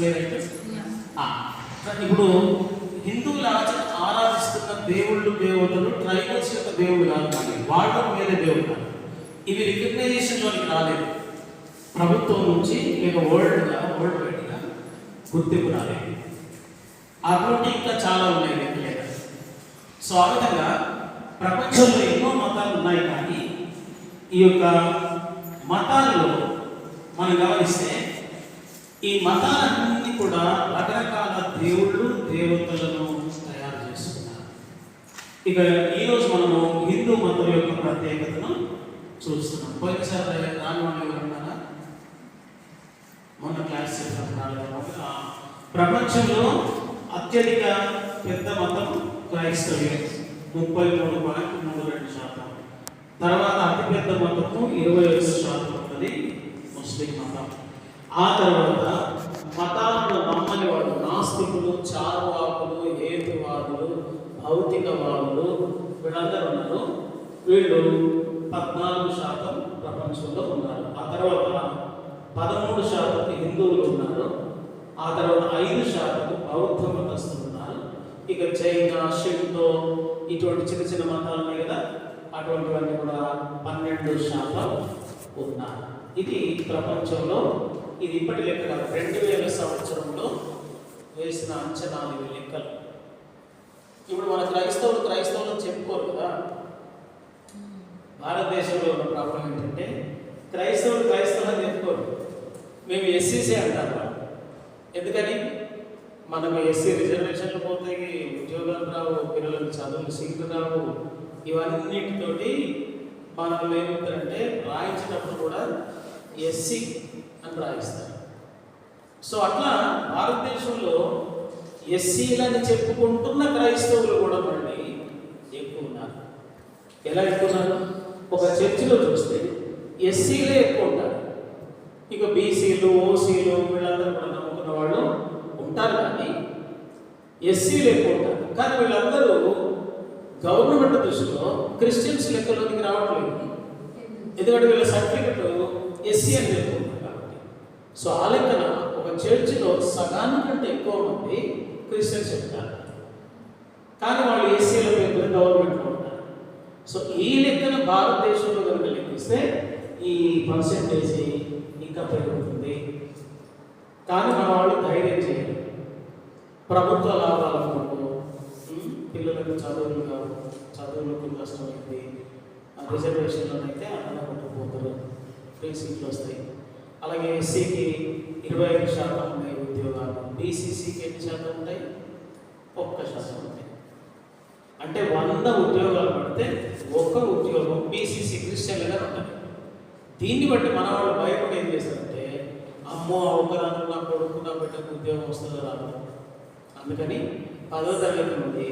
Clear. ఇప్పుడు హిందువులు ఆరాధిస్తున్న దేవుళ్ళు దేవతలు ట్రైబల్స్ యొక్క దేవుడు కాదు, కానీ వాళ్ళ వేరే దేవుడు కాదు. ఇవి రికగ్నైజేషన్లోనికి రాలేదు, ప్రభుత్వం నుంచి లేక వరల్డ్ వైడ్గా గుర్తింపు రాలేదు. అటువంటి ఇంకా చాలా ఉన్నాయి లెక్కలేక. సో ఆ విధంగా ప్రపంచంలో ఎన్నో మతాలు ఉన్నాయి, కానీ ఈ యొక్క మతాల్లో మనం గమనిస్తే ఈ మతాలన్నీ కూడా రకరకాల దేవుళ్ళు దేవతలను తయారు చేస్తున్నారు. ఇక ఈరోజు మనము హిందూ మతం యొక్క ప్రత్యేకతను చూస్తున్నాం. పోయినసారి రాని వాళ్ళు ఎవరన్నారా? మొన్న క్లాస్ చెప్పిన ప్రపంచంలో అత్యధిక పెద్ద మతం క్రైస్తవ్యం 33.32%. తర్వాత అతిపెద్ద మతము 21% ఉన్నది ముస్లిం మతం. ఆ తర్వాత మతాలను నమ్మని వాడు నాస్తికులు, చార్వాకులు, హేతువాదులు, భౌతికవాదులు వీళ్ళందరూ ఉన్నారు. వీళ్ళు 14% ప్రపంచంలో ఉన్నారు. ఆ తర్వాత 13% హిందువులు ఉన్నారు. ఆ తర్వాత 5% బౌద్ధ మతస్థులు ఉన్నారు. ఇక చైనా, షింటో ఇటువంటి చిన్న చిన్న మతాలు ఉన్నాయి కదా, అటువంటివన్నీ కూడా 12% ఉన్నారు. ఇది ప్రపంచంలో, ఇది ఇప్పటి లెక్క కాదు, 2000 సంవత్సరంలో వేసిన అంచనాలు, ఇవి లెక్కలు. ఇప్పుడు మన క్రైస్తవులు చెప్పుకోరు కదా. భారతదేశంలో ఉన్న ప్రాబ్లం ఏంటంటే క్రైస్తవులు అని చెప్పుకోరు. మేము ఎస్సీసీ అంటారు. ఎందుకని? మనకు ఎస్సీ రిజర్వేషన్లు పోతాయి, ఉద్యోగాలు రావు, పిల్లలకు చదువులు సీట్లు రావు. ఇవన్నిటితోటి మనల్ని ఏమిటంటే రాయించినప్పుడు కూడా ఎస్సీ అని రాయిస్తారు. సో అట్లా భారతదేశంలో ఎస్సీలని చెప్పుకుంటున్న క్రైస్తవులు కూడా మళ్ళీ ఎక్కువ ఉన్నారు. ఎలా ఎక్కువ ఉన్నారు? ఒక చర్చిలో చూస్తే ఎస్సీలే ఎక్కువ ఉంటారు. ఇక బీసీలు, ఓసీలు వీళ్ళందరూ కూడా నమ్ముకున్న వాళ్ళు ఉంటారు, కానీ ఎస్సీలు ఎక్కువ ఉంటారు. కానీ వీళ్ళందరూ గవర్నమెంట్ దృష్టిలో క్రిస్టియన్స్ లెక్కలోనికి రావట్లేదు. ఎందుకంటే వీళ్ళ సర్టిఫికెట్ ఎస్సీ అని చెప్పుకుంటారు కాబట్టి. సో ఆ లెక్కన ఒక చర్చిలో సగానికంటే ఎక్కువ మంది క్రిస్టియన్స్ చెప్తారు, కానీ వాళ్ళు ఎస్సీల పేరు గవర్నమెంట్లో ఉంటారు. సో ఈ లెక్కన భారతదేశంలో కనుక లెక్కిస్తే ఈ పర్సెంటేజ్ ఇంకా పెరుగుతుంది. కానీ మన వాళ్ళు ధైర్యం చేయాలి. ప్రభుత్వ లాభాలను పిల్లలకు చదువులకు కష్టమైంది. రిజర్వేషన్లోనైతే అన్నం కొట్టుకుపోతారు, ఫ్రీ సీట్లు వస్తాయి. అలాగే ఎస్సీకి 25% ఉన్నాయి ఉద్యోగాలు, బీసీసీకి ఎన్ని శాతం ఉంటాయి? 1% ఉంటాయి. అంటే 100 ఉద్యోగాలు పడితే 1 ఉద్యోగం బీసీసీ క్రిస్టియన్లుగా ఉంటుంది. దీన్ని బట్టి మన వాళ్ళు భయపడి ఏం చేస్తారంటే, అమ్మో అవకరాలు నా కొడుకు నా బిడ్డకు ఉద్యోగం వస్తుందో రాదు, అందుకని 10వ తరగతి నుండి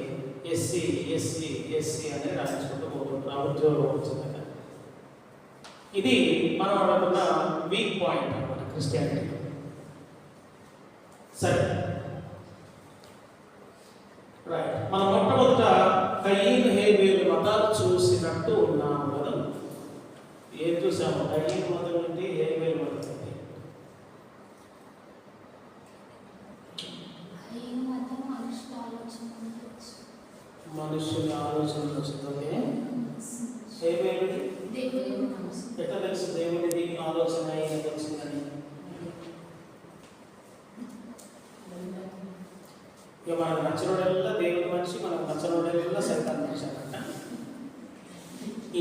ఎస్సీ ఎస్సీ ఎస్సీ అనేది రాయించుకుంటూ పోతుంటారు. ఆ ఉద్యోగం వచ్చిందట. ఇది మనం అనుకున్న వీక్ పాయింట్ అన్నమాట క్రిస్టియానిటీ. సరే, రైట్. మనం మొట్టమొదట కయీన్ హేబేలు మతాలు చూసినట్టు ఉన్నాము కదా. ఏం చూసాము? కయీన్ మతం ఏంటి, హేబేలు మతం ఏంటి? మనుషుని ఆలోచన వచ్చింది. హేబేలుది ఎట్లా తెలుసు దేవుడిది ఆలోచన ఏం వచ్చిందని? ఇక మనకు నచ్చినోడల్లా దేవుడి మనిషి, మనకు నచ్చినోడల్లా సైతాన్ మనిషి అన్నట్ట.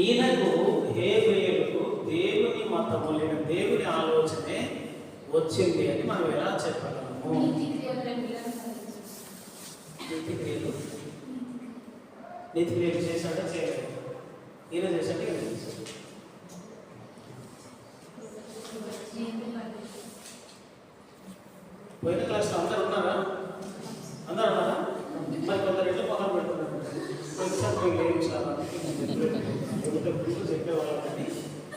ఈయనకు హేబేలుకు దేవుని మతము లేక దేవుని ఆలోచనే వచ్చింది అని మనం ఎలా చెప్పగలము? నీతి క్రియలు చేశాక చేయలేదు, ఈయన చేశాక ఈయన చేశాడు. పోయిన క్లాస్లో అందరు ఉన్నారా? మరి కొందరు ఎట్లా మొదలు పెడుతున్నారు? కొన్నిసార్లు లేదు చాలా చెప్పేవాళ్ళు, కానీ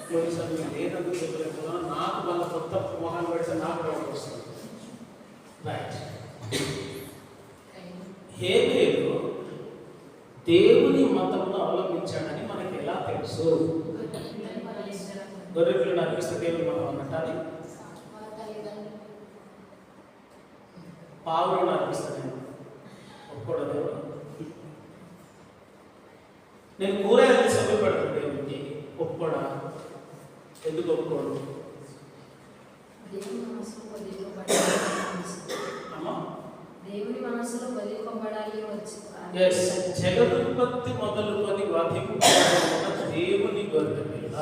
కొన్నిసార్లు లేదందుకు చెప్పలేకపోతున్నా. నాకు వాళ్ళ కొత్త మొహాలు పెడితే నాకు డౌట్ వస్తుంది. రైట్. హేబేలు దేవుని మతంలో అవలంబించాడని మనకి ఎలా తెలుసు? గొర్రెపిల్లను అర్పిస్తే దేవుని మతం అన్నట్టు పావులను అర్పిస్తాను. ఒప్పుకోడు దేవుడు. నేను కూరగాయలు సభ్య పెడతాను దేవుడికి. ఒప్పుకోడా? ఎందుకు ఒప్పుకోడు? జగదుత్పత్తి మొదలుకొని వధింపు దేవుని గొర్రె పిల్ల.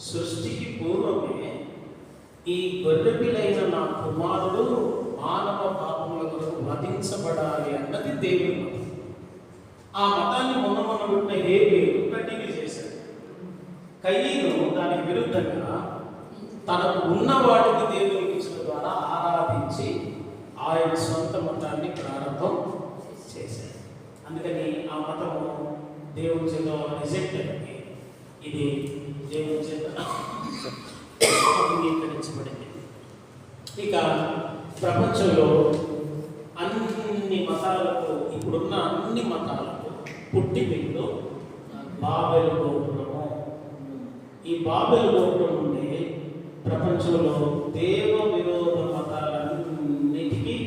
సృష్టికి పూర్వమే ఈ గొర్రె పిల్లైన నా కుమారుడు మానవ పాపముల కొరకు వధించబడాలి అన్నది దేవుని మతం. ఆ మతాన్ని మొన్న పుట్టిన హేబేలు కంటిన్యూ చేశాడు. కయీను దానికి విరుద్ధంగా తనకు ఉన్న వాటిని దేవునికి ఇచ్చిన ద్వారా ఆరాధించి ఆయన సొంత మతాన్ని ప్రారంభం చేశాడు. అందుకని ఆ మతము దేవుని చేత రిజెక్ట్ అయింది. ఇది దేవుని చేత అంగీకరించబడింది. ఇక ప్రపంచంలో అన్ని మతాలకు, ఇప్పుడున్న అన్ని మతాలకు పుట్టినిల్లు బాబెలు గోపురము. ఈ బాబెలు గోపురం నుండి ప్రపంచంలో దేవ విరోధ మతాలన్నిటికీ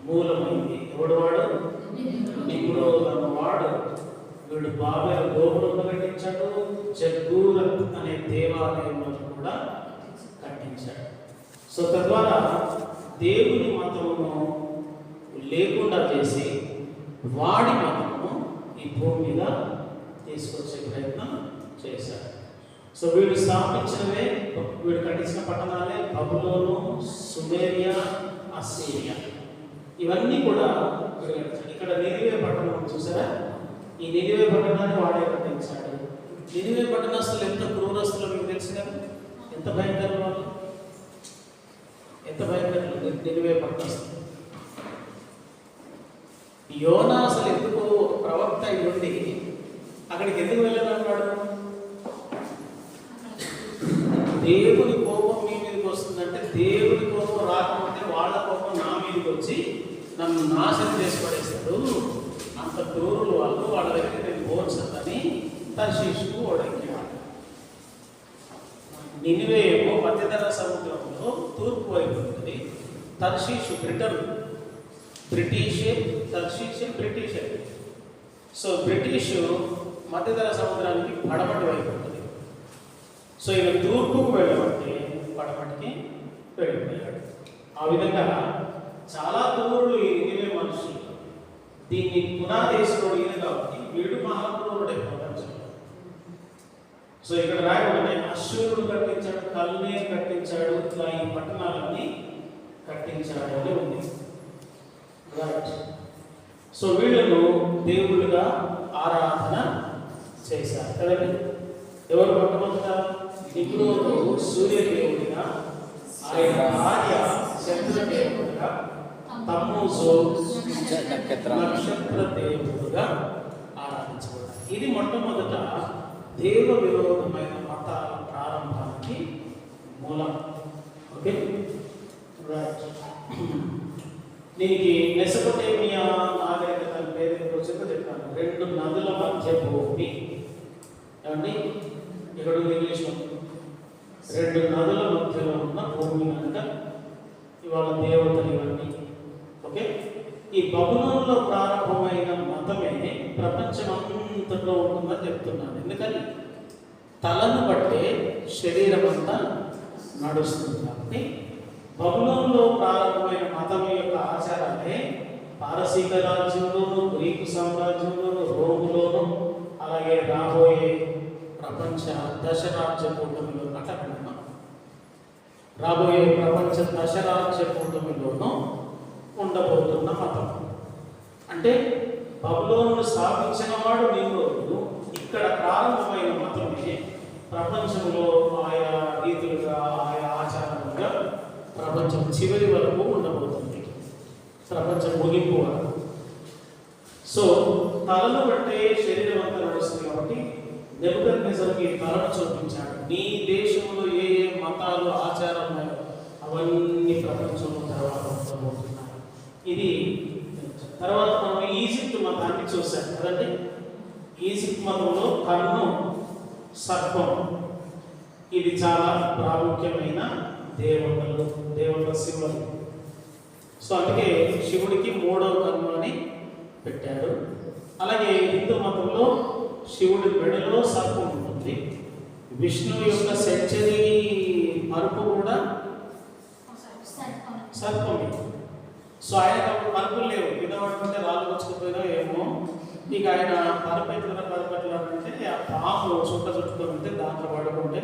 మూలమైంది. ఎవడు వాడు? నిమ్రోద్ అన్నవాడు. వీడు బాబెలు గోపురం కట్టించాడు. జగ్గూరత్ అనే దేవాలయంలో కూడా కట్టించాడు. సో తద్వారా దేవుని మతమును లేకుండా చేసి వాడి మతము ఈ భూమి మీద తీసుకొచ్చే ప్రయత్నం చేశాడు. సో వీడు స్థాపించినవే, వీడు కట్టించిన పట్టణాలే బబులోను, సుమేరియా, అస్సీరియా. ఇవన్నీ కూడా ఇక్కడ నినివే పట్టణం చూసారా? ఈ నినివే పట్టణాన్ని వాడే కట్టించాడు. నినివే పట్టణస్తులు ఎంత క్రూరస్తులు మీకు తెలుసు కదా. ఎంత భయంకరం వాళ్ళు, ఎంత భయంకరం నినివే పట్టణస్తులు. యోనా అసలు ఎందుకు ప్రవక్త అయి ఉండి అక్కడికి ఎందుకు వెళ్ళాలన్నాడు? దేవుని కోపం మీ మీదకి వస్తుందంటే, దేవుని కోపం రాకపోతే వాళ్ళ కోపం నా మీదకి వచ్చి నన్ను నాశనం చేసి పడేశాడు. అంత క్రూరులు వాళ్ళు, వాళ్ళ దగ్గర నేను పోల్చదని తర్షీషుకు ఓడెక్కాడు. నినివే ఏమో మధ్యధర సముద్రంలో తూర్పు వైపు ఉంటుంది. తర్షీషు బ్రిటిషే. సో బ్రిటిష్ మధ్యధర సముద్రానికి పడమటి వైపు ఉంటుంది. సో ఈయన తూర్పుకు వెళ్ళమంటే పడమటికి వెళ్ళిపోయాడు. ఆ విధంగా చాలా దూరులు ఈ నినివే మనుషులు. దీన్ని పునాదేశంలో ఈయన కాబట్టి వీడు మహాక్రూరుడే ప్రపంచంలో. సో ఇక్కడ రాయబడిన అశ్షూరుడు కట్టించాడు, కల్నే కట్టించాడు, ఇట్లా ఈ పట్టణాలన్నీ కట్టించాడు అని ఉంది. రైట్. సో వీళ్ళను దేవుళ్ళుగా ఆరాధన చేశారు కదండి. ఎవరు మొట్టమొదట? నిమ్రోదు సూర్యదేవుడిగా, ఆయన భార్య చంద్రదేవుడిగా, తమ్మూజు నక్షత్ర దేవుడుగా ఆరాధించబడ్డారు. ఇది మొట్టమొదట దేవ విరోధమైన మతాల ప్రారంభానికి మూలం. Okay, right. దీనికి మెసొపొటేమియా నాగరికత పేరు వచ్చిందో చెప్పాను. 2 నదుల మధ్య భూమి. ఏమండి ఇక్కడ ఇంగ్లీష్లో 2 నదుల మధ్యలో ఉన్న భూమి కనుక ఇవాళ దేవతలు ఇవన్నీ. ఓకే, ఈ బబులోనులో ప్రారంభమైన మతమే ప్రపంచం అంతట్లో ఉంటుందని చెప్తున్నాను. ఎందుకని తలను బట్టే శరీరం అంతా నడుస్తుంది కాబట్టి బబులోనులో ప్రారంభమైన మతం యొక్క ఆచారాలే పారసీక రాజ్యంలోను, గ్రీకు సామ్రాజ్యంలోను, రోములోను, అలాగే రాబోయే ప్రపంచ దశరాజ్య కూటమిలో రాబోయే ప్రపంచ దశరాజ్య కూటమిలోనూ ఉండబోతున్న మతం. అంటే బబులోను స్థాపించిన వాడు నిమ్రోదు. ఇక్కడ ప్రారంభమైన మతమే ప్రపంచంలో ఆయా రీతులుగా, ఆయా ఆచారాలుగా ప్రపంచం చివరి వరకు ఉండబోతుంది, ప్రపంచం ముగింపు వరకు. సో తలను బట్టే శరీరం అంతా నడుస్తుంది కాబట్టి నెబుకద్నెజరుకి తలను చూపించాడు. నీ దేశంలో ఏ ఏ మతాలు, ఆచారాలు ఉన్నాయో అవన్నీ ప్రపంచంలో తర్వాత ఉండబోతున్నాయి. ఇది తర్వాత మనం ఈజిప్ట్ మతాన్ని చూసాం కదండి. ఈజిప్ట్ మతంలో కన్ను, సర్పం ఇది చాలా ప్రాముఖ్యమైన దేవతల సింబల్. సో అందుకే శివుడికి మూడవ కన్ను అని పెట్టారు. అలాగే హిందూ మతంలో శివుడి మెడలో సర్పం ఉంటుంది. విష్ణువు యొక్క సెంచరీ మరుపు కూడా సర్పమే. సో ఆయన మరుపులు లేవు, వినబడుతుంటే రాళ్ళు వచ్చుకుపోయినా ఏమో. ఇక ఆయన పరపెట్లంటే ఆ పాము చుట్ట చుట్టుకొని ఉంటే దాంట్లో పడుకుంటే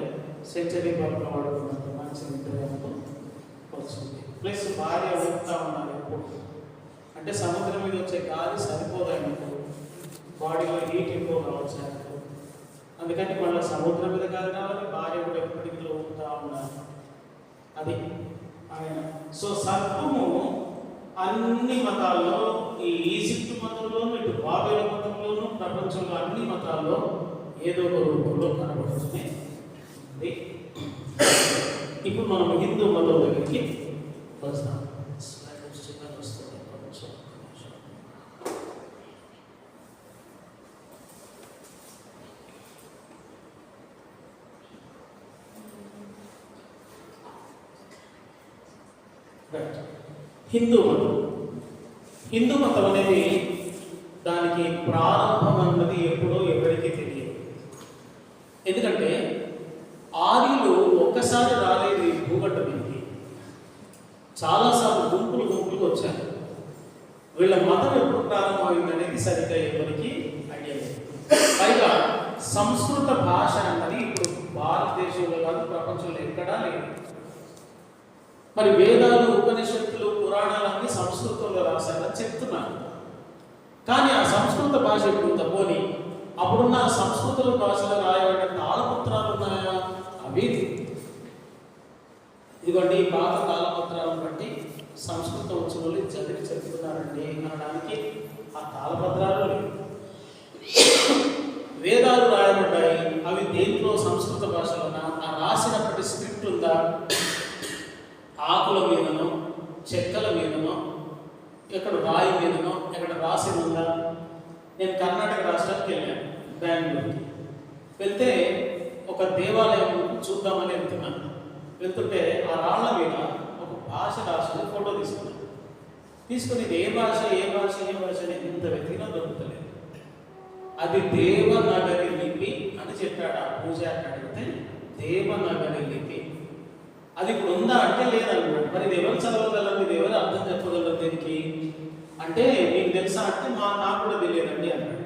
సెంచరీ పరుపులో పడుకున్నంత మంచి నిద్రతో వచ్చింది. ప్లస్ భార్య ఊపుతా ఉన్నారు ఎప్పుడు అంటే సముద్రం మీద వచ్చే గాలి సరిపోదు ఆయనకు, బాడీలో హీట్ ఎక్కువ కావచ్చు ఆయనకు. అందుకని మళ్ళీ సముద్రం మీద గాలి రావాలి, భార్య కూడా ఎప్పటికీ ఊపుతా ఉన్నారు. అది ఆయన. సో సర్పము అన్ని మతాల్లో, ఈ ఈజిప్ట్ మతంలోను, ఇటు బాబేల మతంలోను, ప్రపంచంలో అన్ని మతాల్లో ఏదో ఒక రూపంలో కనబడుతుంది. ఇప్పుడు మనం హిందూ మతం దగ్గరికి వస్తాం. హిందూ మతం అనేది దానికి ప్రారంభం అన్నది ఎప్పుడో ఎవరికీ తెలియదు. ఎందుకంటే ఆర్యులు ఒక్కసారి రాలేదు ఈ భూగడ్డ మీదకి, చాలాసార్లు గుంపులుగా వచ్చారు. వీళ్ళ మతం ఎప్పుడు ప్రారంభమైంది అనేది సరిగ్గా ఎవరికి ఐడియా లేదు. పైగా సంస్కృత భాష అన్నది ఇప్పుడు భారతదేశంలో కాదు, ప్రపంచంలో ఎక్కడా లేదు. మరి వేదాలు, ఉపనిషత్తులు, పురాణాలన్నీ సంస్కృతంలో రాశారని చెప్తున్నారు. కానీ ఆ సంస్కృత భాష ఇప్పుడు తప్పని అప్పుడున్న సంస్కృత భాషలో రాయబడిన తాళపత్రాలు ఉన్నాయా? అవి ఇదిగోండి ఈ పాత తాళపత్రాలను బట్టి సంస్కృత ఉత్సవాలు చదివి చెప్తున్నారండి అనడానికి ఆ తాళపత్రాలు లేవు. వేదాలు రాయబడ్డాయి, అవి దేంట్లో సంస్కృత భాషలోనా? ఆ రాసినప్పటి స్క్రిప్ట్ ఉందా? ఆకుల మీదనో, చెక్కల మీదనో, ఎక్కడ రాయి మీదనో ఎక్కడ రాసి ఉందా? నేను కర్ణాటక రాష్ట్రానికి వెళ్ళాను, బెంగళూరుకి. వెళ్తే ఒక దేవాలయం చూద్దామని వెళ్తున్నాను. వెళ్తుంటే ఆ రాళ్ల మీద ఒక భాష రాసుకుని ఫోటో తీసుకుని ఇది ఏ భాష అని ఇంత వెతికినా దొరుకుతలేదు. అది దేవనగరి లిపి అని చెప్పాడు ఆ పూజారిని అడిగితే. దేవనగరి లిపి అది ఇప్పుడు ఉందా అంటే లేదన్నాడు. మరి ఇది ఎవరు చదవగలరు, ఇది ఎవరు అర్థం చెప్పగలరు దీనికి అంటే మీకు తెలుసా అంటే నాకు కూడా తెలియదండి అన్నాడు.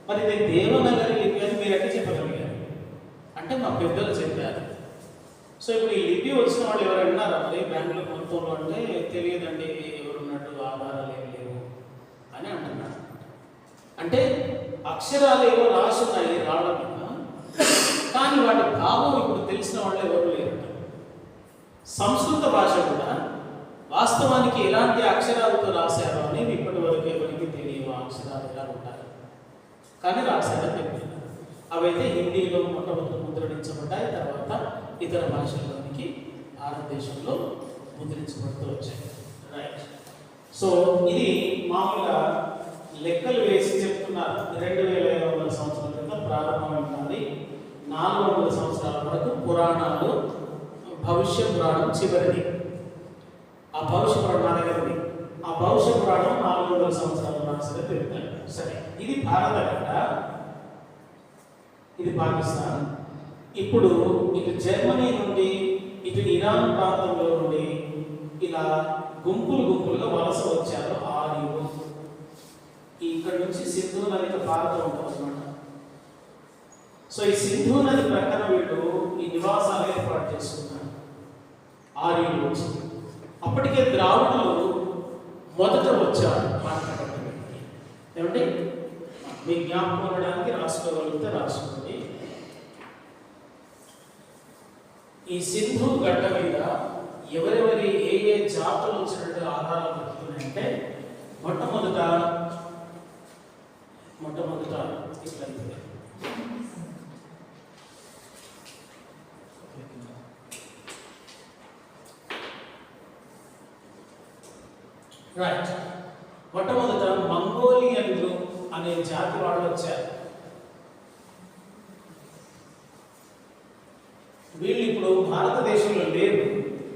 మరి ఇది దేవనగరి లిపి అని మీరు ఎక్కడ చెప్పగలిగారు అంటే మా పెద్దలు చెప్పారు. సో ఇప్పుడు ఈ లిపి వచ్చిన వాళ్ళు ఎవరు అన్నారా మరి బెంగళూరు మొత్తంలో అంటే తెలియదండి, ఎవరున్నట్టు ఆధారాలు ఏం లేవు అని అంటున్నాడు. అంటే అక్షరాలు ఏవో రాసి ఉన్నాయి రాళ్ళ మీద, కానీ వాటి భావం ఇప్పుడు తెలిసిన వాళ్ళు ఎవరు లేరు. సంస్కృత భాష కూడా వాస్తవానికి ఎలాంటి అక్షరాలతో రాశారో అనేది ఇప్పటి వరకు ఎవరికి తెలియవు. అక్షరాలు ఎలా ఉంటారు కానీ రాశారని చెప్పారు. అవైతే హిందీలో మొట్టమొదటి ముద్రించబడ్డాయి, తర్వాత ఇతర భాషల్లోనికి భారతదేశంలో ముద్రించబడుతూ వచ్చాయి. రైట్. సో ఇది మామూలుగా లెక్కలు వేసి చెప్తున్నారు. 2500 సంవత్సరాల క్రితం ప్రారంభమైనది. 400 సంవత్సరాల వరకు పురాణాలు, భవిష్య పురాణం చివరిది. ఆ భవిష్య పురాణం నా దగ్గర ఉంది. ఆ భవిష్య పురాణం 400 సంవత్సరాల రాసిన తెలుపుతారు. సరే, ఇది భారత గడ్డ, ఇది పాకిస్తాన్. ఇప్పుడు ఇటు జర్మనీ నుండి, ఇటు ఇరాన్ ప్రాంతంలో నుండి ఇలా గుంపులుగా వలస వచ్చారు ఆర్యులు. ఇక్కడ నుంచి సింధు నది పారుతూ ఉంటుంది అన్నమాట. సో ఈ సింధు నది ప్రక్కన వీళ్ళు ఈ నివాసాలు ఏర్పాటు చేసుకున్నారు ఆర్యులు వచ్చి. అప్పటికే ద్రావిడులు మొదట వచ్చారు మాట్లాడటానికి. ఏమంటే మీ జ్ఞాపకం ఉండడానికి రాసుకోగలిగితే రాసుకోండి. ఈ సింధు గడ్డ మీద ఎవరెవరి ఏ జాతులు వచ్చినట్టు ఆధారాలు దొరుకుతున్నాయంటే మొట్టమొదట ఇట్లా రైట్. మొట్టమొదట మంగోలియన్లు అనే జాతి వాళ్ళు వచ్చారు. వీళ్ళు ఇప్పుడు భారతదేశంలో లేరు,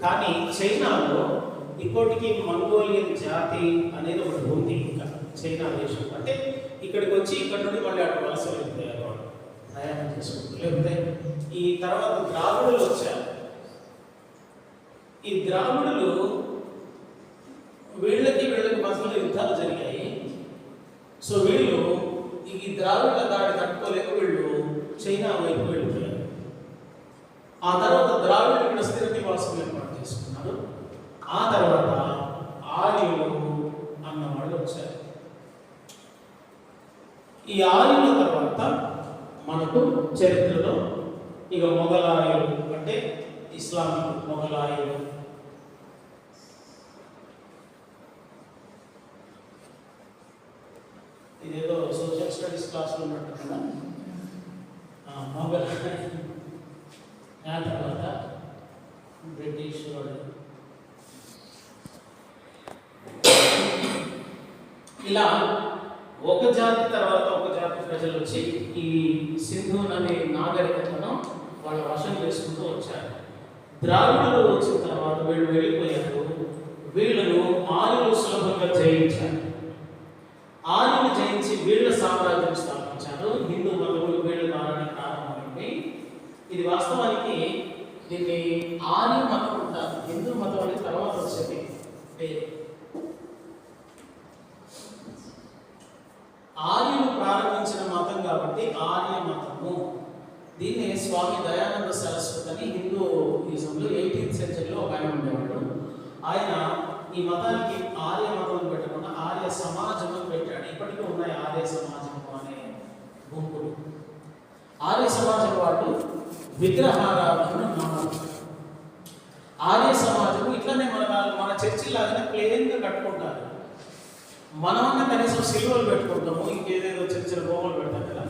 కానీ చైనాలో ఇంకోటికి మంగోలియన్ జాతి అనేది ఒకటి ఉంది, ఇంకా చైనా దేశం. అంటే ఇక్కడికి వచ్చి ఇక్కడ నుండి మళ్ళీ అటు వలస వెళ్ళిపోయారు వాళ్ళు, ప్రయాణం చేసుకుంటారు. లేకపోతే ఈ తర్వాత ద్రావిడులు వచ్చారు. ఈ ద్రావిడులు వీళ్ళకి మధ్యలో యుద్ధాలు జరిగాయి. సో వీళ్ళు ఈ ద్రావిడుల దాడి తట్టుకోలేక వీళ్ళు చైనా వైపు వెళ్ళిపోయారు. ఆ తర్వాత ద్రావిడులు ఇక్కడ స్థిర నివాసం ఏర్పాటు చేసుకున్నారు. ఆ తర్వాత ఆర్యులు అన్న వాళ్ళు వచ్చారు. ఈ ఆర్యుల తర్వాత మనకు చరిత్రలో ఇక మొఘలాయులు, అంటే ఇస్లామిక్ మొఘలాయులు, ఇదేదో సోషల్ స్టడీస్ క్లాస్లో ఉన్నట్టు కదా. మొఘలాయులు ఆ తర్వాత బ్రిటిష్ వాళ్ళు, ఇలా ఒక జాతి తర్వాత ఒక జాతి ప్రజలు వచ్చి ఈ సింధు అనే నాగరికతను వాళ్ళ వశం చేసుకుంటూ వచ్చారు. ద్రావిడులు వచ్చిన తర్వాత వీళ్ళు వెళ్ళిపోయారు. వీళ్ళను ఆర్యులు సులభంగా జయించారు. ఆర్యులు జయించి వీళ్ళ సామ్రాజ్యం స్థాపించారు. హిందూ మతములు వీళ్ళ ద్వారానే ప్రారంభమైంది. ఇది వాస్తవానికి దీన్ని ఆర్య మతం అంటారు. హిందూ మతం అనేది తర్వాత వచ్చేది పేరు. ఆర్యులు ప్రారంభించిన మతం కాబట్టి ఆర్య మతము. దీన్ని స్వామి దయానంద సరస్వతి అని హిందూయిజంలో 18th సెంచరీలో ఒక ఆయన ఉండేవాడు. ఆయన ఈ మతానికి ఆర్య మతం పెట్టకుండా ఆర్య సమాజం అని పెట్టాడు. ఇప్పటికీ ఉన్నాయి ఆర్య సమాజం అనే గుంపులు. ఆర్య సమాజం వాళ్ళు విగ్రహారాధన నమ్మకం. ఆర్య సమాజం ఇట్లనే మన చర్చి లాగానే ప్లేన్గా కట్టుకుంటారు. మనమన్నా కనీసం సిల్వలు పెట్టుకుంటాము, ఇంకేదేదో చిన్న చిన్న బొమ్మలు పెడతాం కదా.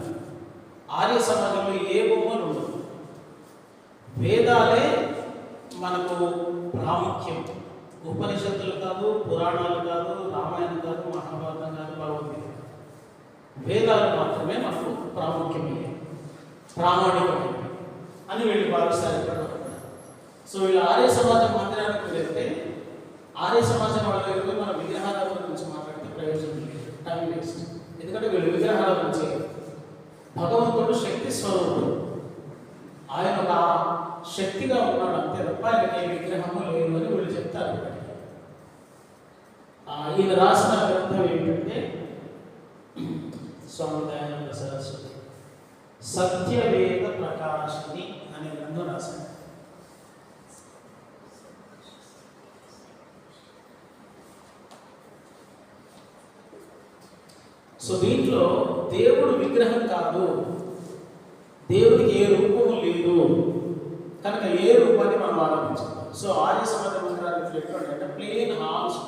ఆర్య సమాజంలో ఏ బొమ్మలు ఉండవు. వేదాలే మనకు ప్రాముఖ్యం. ఉపనిషత్తులు కాదు, పురాణాలు కాదు, రామాయణం కాదు, మహాభారతం కాదు, భగవద్గీత. వేదాలు మాత్రమే మనకు ప్రాముఖ్యమే, ప్రామాణికమే అని వీళ్ళు భావిస్తారు ఇక్కడ. సో వీళ్ళు ఆర్య సమాజం మందిరానికి వెళ్తే ఆర్య సమాజం వాళ్ళ దగ్గర మన విగ్రహారాధన గురించి మాట్లాడితే ప్రయోజనం లేదు, టైం వేస్ట్. ఎందుకంటే వీళ్ళు విగ్రహారాధన చేయరు. భగవంతుడు శక్తి స్వరూపుడు, ఆయన ఒక శక్తిగా ఉన్నాడు అంతే తప్ప ఆయనకి ఏ విగ్రహము లేదు అని వీళ్ళు చెప్తారు. ఈయన రాసిన గ్రంథం ఏంటంటే స్వామి దయానంద సరస్వతి సత్యవేద ప్రకాశిని అనే గ్రంథం రాశారు. సో దీంట్లో దేవుడు విగ్రహం కాదు, దేవుడికి ఏ రూపము లేదు కనుక ఏ రూపాన్ని మనం ఆరాధించాలి. సో ఆర్య సమాజ మందిరానికి ఎటువంటి అంటే ప్లేన్ హాల్స్